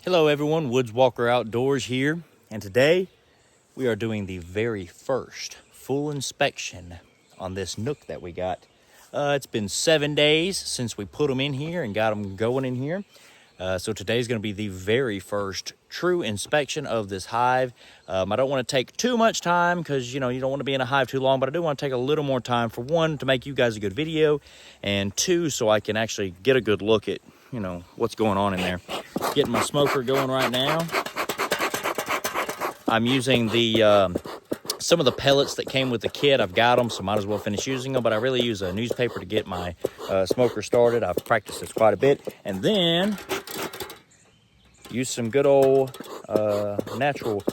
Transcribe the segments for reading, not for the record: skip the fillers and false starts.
Hello everyone, Woods Walker Outdoors here, and today we are doing the very first full inspection on this nook that we got. It's been 7 days since we put them in here and got them going in here. So today's going to be the very first true inspection of this hive. I don't want to take too much time because, you don't want to be in a hive too long, but I do want to take a little more time for one, to make you guys a good video, and two, so I can actually get a good look at, what's going on in there. Getting my smoker going right now. I'm using the some of the pellets that came with the kit. I've got them, so might as well finish using them, but I really use a newspaper to get my smoker started. I've practiced this quite a bit. And then use some good old natural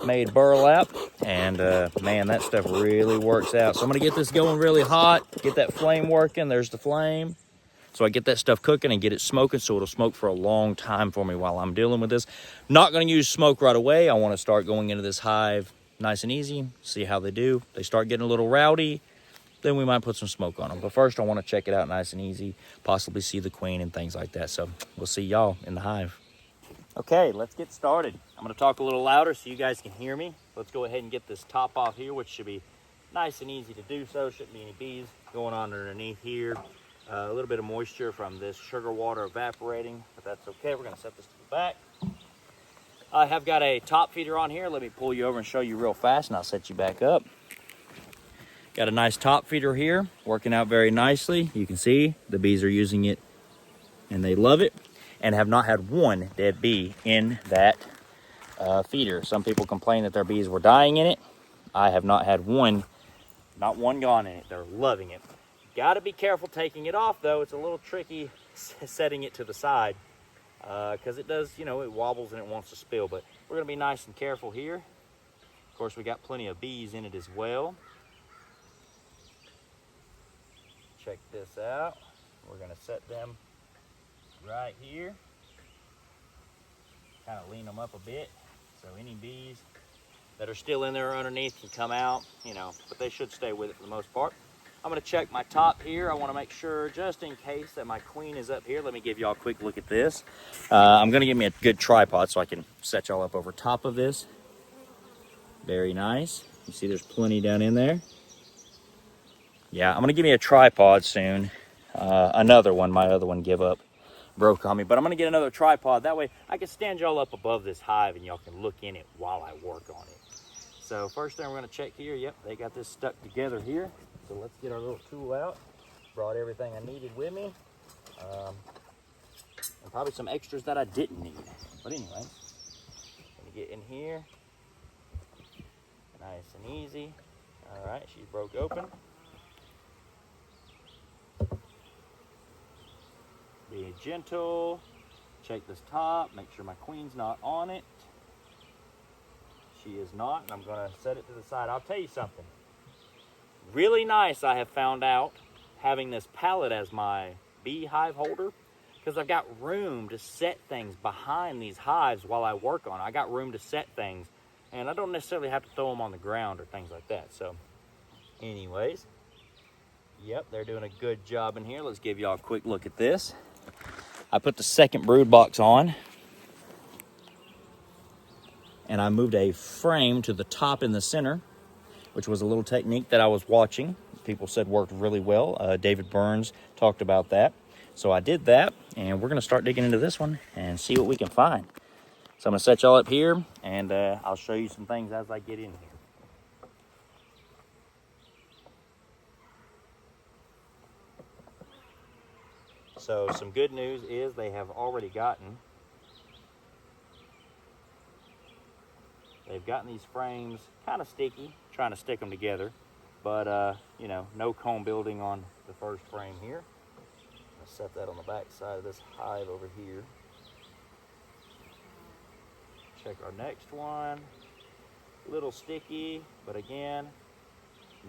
made burlap, and man, that stuff really works out. So I'm gonna get this going really hot, get that flame working. There's the flame. So I get that stuff cooking and get it smoking, so it'll smoke for a long time for me while I'm dealing with this. Not going to use smoke right away. I want to start going into this hive nice and easy, see how they do. They start getting a little rowdy, then we might put some smoke on them. But first I want to check it out nice and easy, possibly see the queen and things like that. So we'll see y'all in the hive. Okay, let's get started. I'm going to talk a little louder so you guys can hear me. Let's go ahead and get this top off here, which should be nice and easy to do so. Shouldn't be any bees going on underneath here. A little bit of moisture from this sugar water evaporating, but that's okay. We're going to set this to the back. I have got a top feeder on here. Let me pull you over and show you real fast, and I'll set you back up. Got a nice top feeder here, working out very nicely. You can see the bees are using it, and they love it, and have not had one dead bee in that feeder. Some people complain that their bees were dying in it. I have not had one, not one gone in it. They're loving it. Got to be careful taking it off, though. It's a little tricky setting it to the side because it does, it wobbles and it wants to spill. But we're going to be nice and careful here. Of course, we got plenty of bees in it as well. Check this out. We're going to set them right here. Kind of lean them up a bit so any bees that are still in there underneath can come out, but they should stay with it for the most part. I'm going to check my top here. I want to make sure, just in case, that my queen is up here. Let me give y'all a quick look at this. I'm going to give me a good tripod so I can set y'all up over top of this. Very nice. You see there's plenty down in there. Yeah, I'm going to give me a tripod soon. Another one. My other one broke on me. But I'm going to get another tripod. That way I can stand y'all up above this hive and y'all can look in it while I work on it. So first thing we're going to check here. Yep, they got this stuck together here. So let's get our little tool out. Brought everything I needed with me. And probably some extras that I didn't need. But anyway, gonna get in here. Nice and easy. All right, she broke open. Be gentle. Check this top. Make sure my queen's not on it. She is not, and I'm gonna set it to the side. I'll tell you something. Really nice, I have found out, having this pallet as my beehive holder, because I've got room to set things behind these hives while I work on it. I got room to set things, and I don't necessarily have to throw them on the ground or things like that. So anyways, yep, they're doing a good job in here. Let's give y'all a quick look at this. I put the second brood box on, and I moved a frame to the top in the center, which was a little technique that I was watching. People said worked really well. David Burns talked about that. So I did that, and we're going to start digging into this one and see what we can find. So I'm going to set y'all up here, and I'll show you some things as I get in here. So some good news is they have already gotten these frames kind of sticky, trying to stick them together, but no comb building on the first frame here. I'll set that on the back side of this hive over here. Check our next one. A little sticky, but again,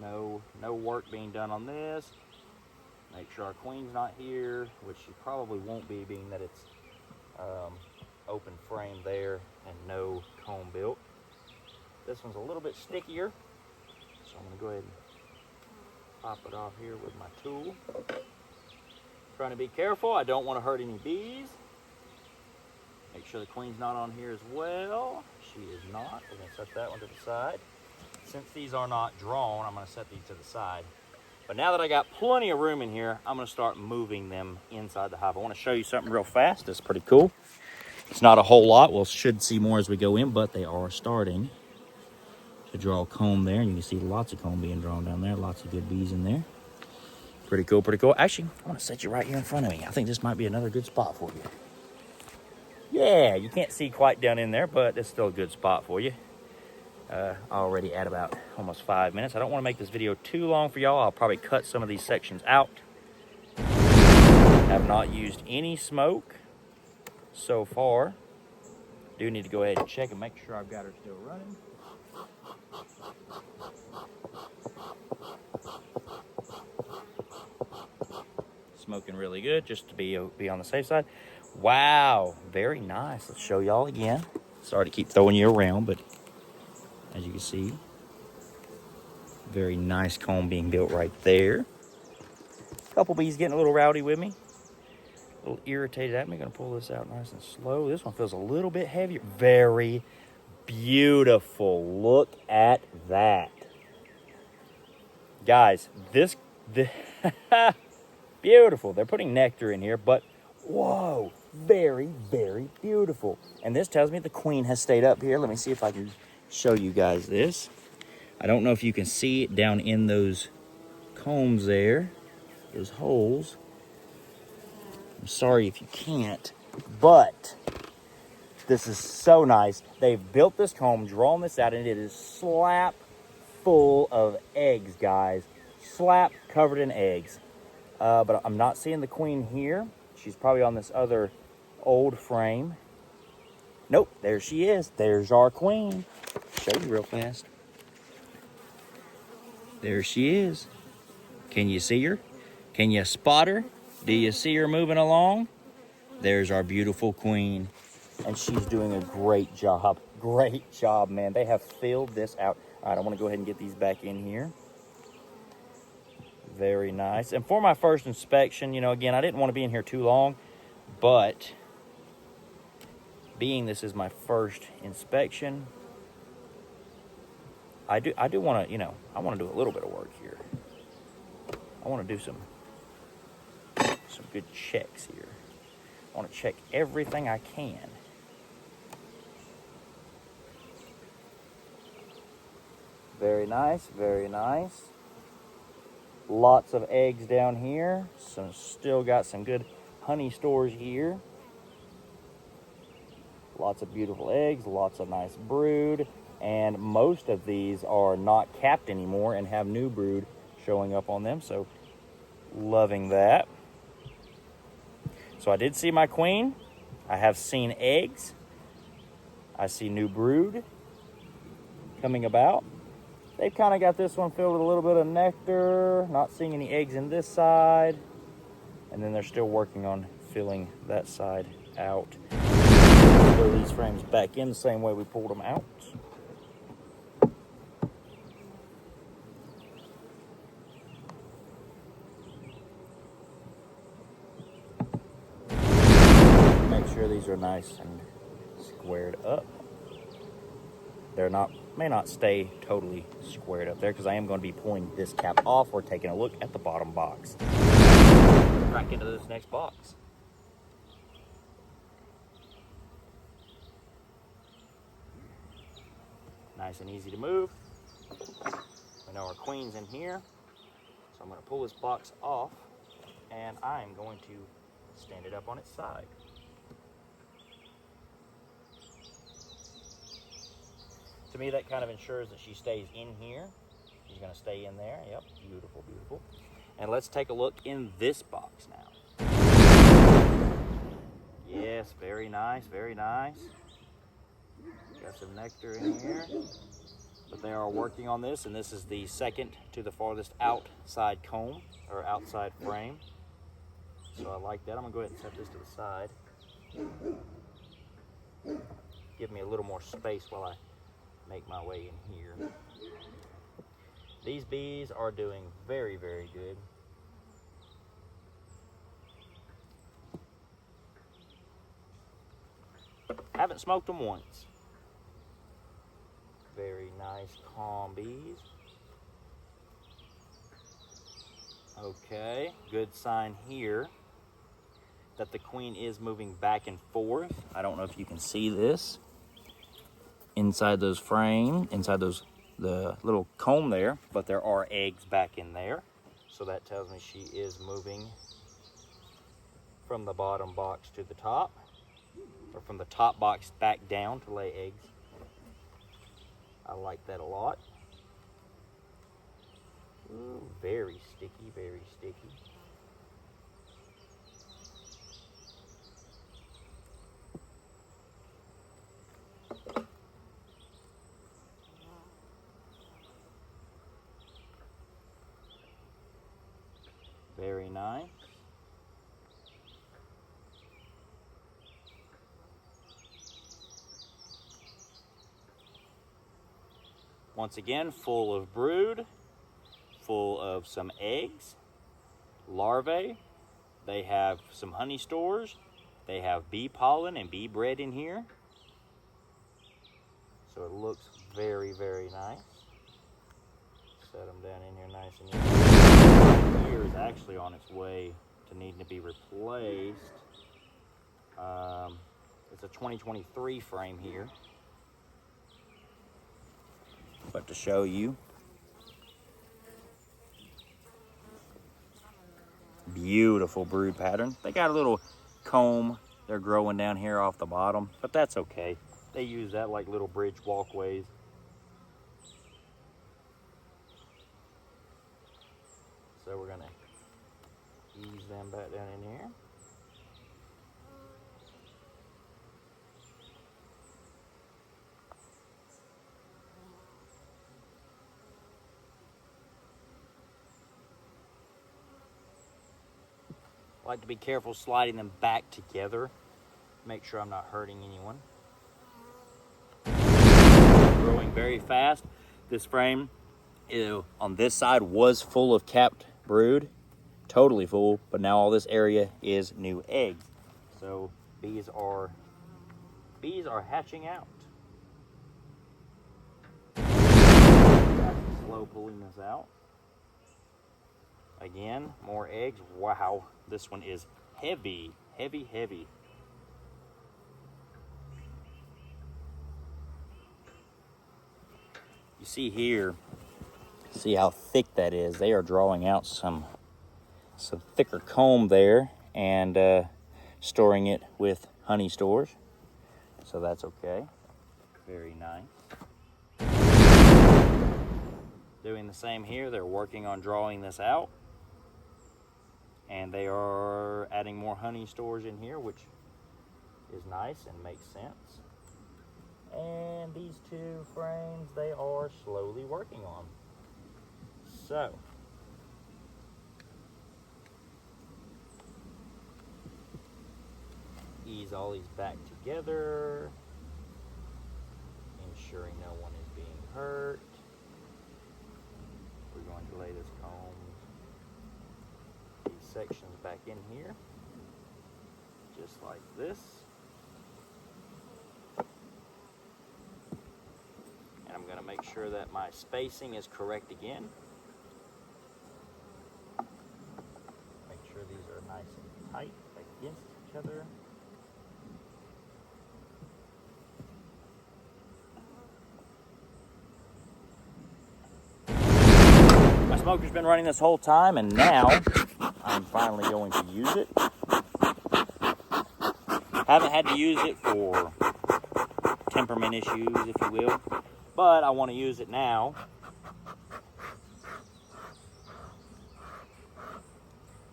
no work being done on this. Make sure our queen's not here, which she probably won't be, being that it's open frame there and no comb built. This one's a little bit stickier, so I'm going to go ahead and pop it off here with my tool. Trying to be careful. I don't want to hurt any bees. Make sure the queen's not on here as well. She is not. We're gonna set that one to the side. Since these are not drawn, I'm gonna set these to the side. But now that I got plenty of room in here, I'm gonna start moving them inside the hive. I wanna show you something real fast. It's pretty cool. It's not a whole lot. We'll should see more as we go in, but they are starting to draw comb there. And you can see lots of comb being drawn down there. Lots of good bees in there. Pretty cool, pretty cool. Actually, I want to set you right here in front of me. I think this might be another good spot for you. Yeah, you can't see quite down in there, but it's still a good spot for you. Already at about almost 5 minutes. I don't want to make this video too long for y'all. I'll probably cut some of these sections out. Have not used any smoke so far. Do need to go ahead and check and make sure I've got her still running. Smoking really good, just to be on the safe side. Wow, very nice. Let's show y'all again. Sorry to keep throwing you around, but as you can see, very nice comb being built right there. Couple bees getting a little rowdy with me, a little irritated at me. Gonna pull this out nice and slow. This one feels a little bit heavier. Very beautiful. Look at that, guys. This beautiful. They're putting nectar in here, but whoa, very, very beautiful. And this tells me the queen has stayed up here. Let me see if I can show you guys this. I don't know if you can see it down in those combs there, those holes. I'm sorry if you can't, but this is so nice. They've built this comb, drawn this out, and it is slap full of eggs, guys. Slap covered in eggs. But I'm not seeing the queen here. She's probably on this other old frame. Nope, there she is. There's our queen. Show you real fast. There she is. Can you see her? Can you spot her? Do you see her moving along? There's our beautiful queen. And she's doing a great job. Great job, man. They have filled this out. All right, I want to go ahead and get these back in here. Very nice. And for my first inspection, you know, again, I didn't want to be in here too long, but being this is my first inspection, I do want to, you know, I want to do a little bit of work here. I want to do some good checks here. I want to check everything I can. Very nice, very nice. Lots of eggs down here. Still got some good honey stores here. Lots of beautiful eggs, lots of nice brood. And most of these are not capped anymore and have new brood showing up on them. So loving that. So I did see my queen. I have seen eggs. I see new brood coming about. They've kind of got this one filled with a little bit of nectar. Not seeing any eggs in this side. And then they're still working on filling that side out. Throw these frames back in the same way we pulled them out. Make sure these are nice and squared up. They're may not stay totally squared up there because I am going to be pulling this cap off or taking a look at the bottom box. Crack into this next box. Nice and easy to move. We know our queen's in here, so I'm going to pull this box off and I'm going to stand it up on its side. To me, that kind of ensures that she stays in here. She's going to stay in there. Yep, beautiful, beautiful. And let's take a look in this box now. Yes, very nice, very nice. Got some nectar in here. But they are working on this, and this is the second to the farthest outside comb, or outside frame. So I like that. I'm going to go ahead and set this to the side. Give me a little more space while I make my way in here. These bees are doing very, very good. haven't smoked them once. Very nice, calm bees. Okay, good sign here that the queen is moving back and forth. I don't know if you can see this. Inside those frames, inside the little comb there, but there are eggs back in there. So that tells me she is moving from the bottom box to the top, or from the top box back down to lay eggs. I like that a lot. Ooh, very sticky, very sticky. Very nice. Once again, full of brood, full of some eggs, larvae. They have some honey stores. They have bee pollen and bee bread in here. So it looks very, very nice. Set them down in here nice and easy. Here is actually on its way to needing to be replaced. It's a 2023 frame here. But to show you, beautiful brood pattern. They got a little comb they're growing down here off the bottom, but that's okay. They use that like little bridge walkways. So we're gonna ease them back down in here. I like to be careful sliding them back together. Make sure I'm not hurting anyone. Growing very fast. This frame on this side was full of capped brood, totally full, but now all this area is new eggs. So bees are hatching out. Slow pulling this out. Again, more eggs. Wow, this one is heavy, heavy, heavy. You see here, see how thick that is. They are drawing out some thicker comb there and storing it with honey stores. So that's okay. Very nice. Doing the same here. They're working on drawing this out. And they are adding more honey stores in here, which is nice and makes sense. And these two frames they are slowly working on. So, ease all these back together, ensuring no one is being hurt. We're going to lay this comb, these sections back in here, just like this. And I'm going to make sure that my spacing is correct again. Make sure these are nice and tight against each other. My smoker's been running this whole time, and now I'm finally going to use it. Haven't had to use it for temperament issues, if you will, but I want to use it now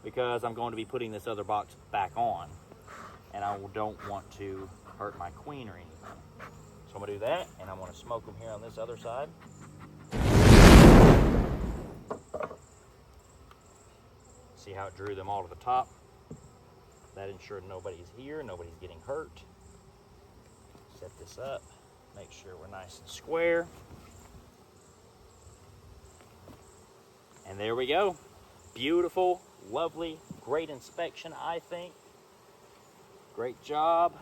because I'm going to be putting this other box back on, and I don't want to hurt my queen or anything. So I'm going to do that, and I'm going to smoke them here on this other side. See how it drew them all to the top? That ensured nobody's here, nobody's getting hurt. Set this up, make sure we're nice and square. And there we go. Beautiful, lovely, great inspection, I think. Great job.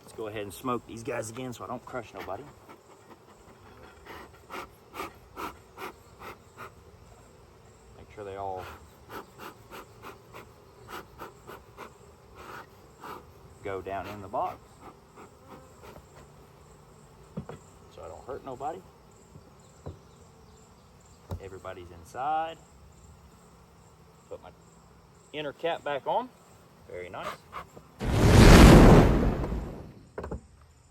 Let's go ahead and smoke these guys again so I don't crush nobody. Make sure they all go down in the box so I don't hurt nobody. Everybody's inside. Put my inner cap back on. Very nice.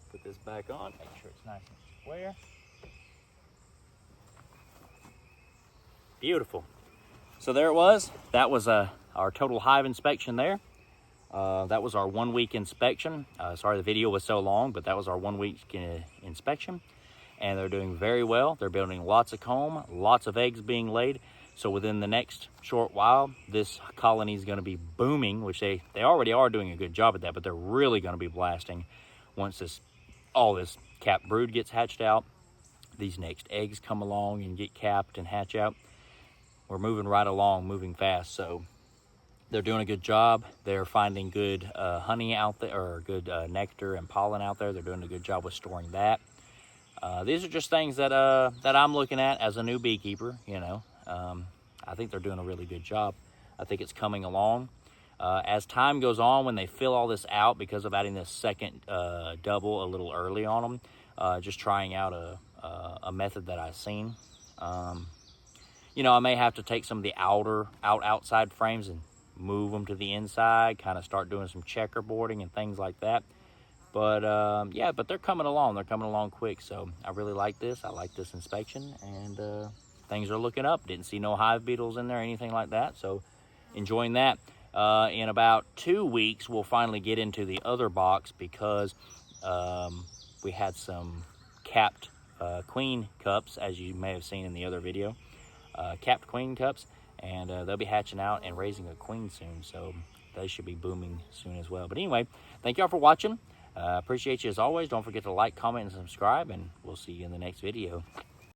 Put this back on, make sure it's nice and square. Beautiful. So there it was. That was our total hive inspection there. That was our 1 week inspection. Sorry the video was so long, but that was our 1 week inspection. And they're doing very well. They're building lots of comb, lots of eggs being laid. So within the next short while, this colony is going to be booming, which they already are doing a good job at that, but they're really going to be blasting once all this capped brood gets hatched out. These next eggs come along and get capped and hatch out. We're moving right along, moving fast. So they're doing a good job. They're finding good honey out there, or good nectar and pollen out there. They're doing a good job with storing that. These are just things that I'm looking at as a new beekeeper, you know. I think they're doing a really good job. I think it's coming along. As time goes on, when they fill all this out, because of adding this second double a little early on them, just trying out a method that I've seen. You know, I may have to take some of the outside frames and move them to the inside, kind of start doing some checkerboarding and things like that. But yeah, but they're coming along. They're coming along quick. So I really like this. I like this inspection, and things are looking up. Didn't see no hive beetles in there, anything like that. So enjoying that. In about 2 weeks, we'll finally get into the other box, because we had some capped queen cups, as you may have seen in the other video. Capped queen cups, and they'll be hatching out and raising a queen soon. So they should be booming soon as well. But anyway, thank y'all for watching. Appreciate you as always. Don't forget to like, comment, and subscribe, and we'll see you in the next video.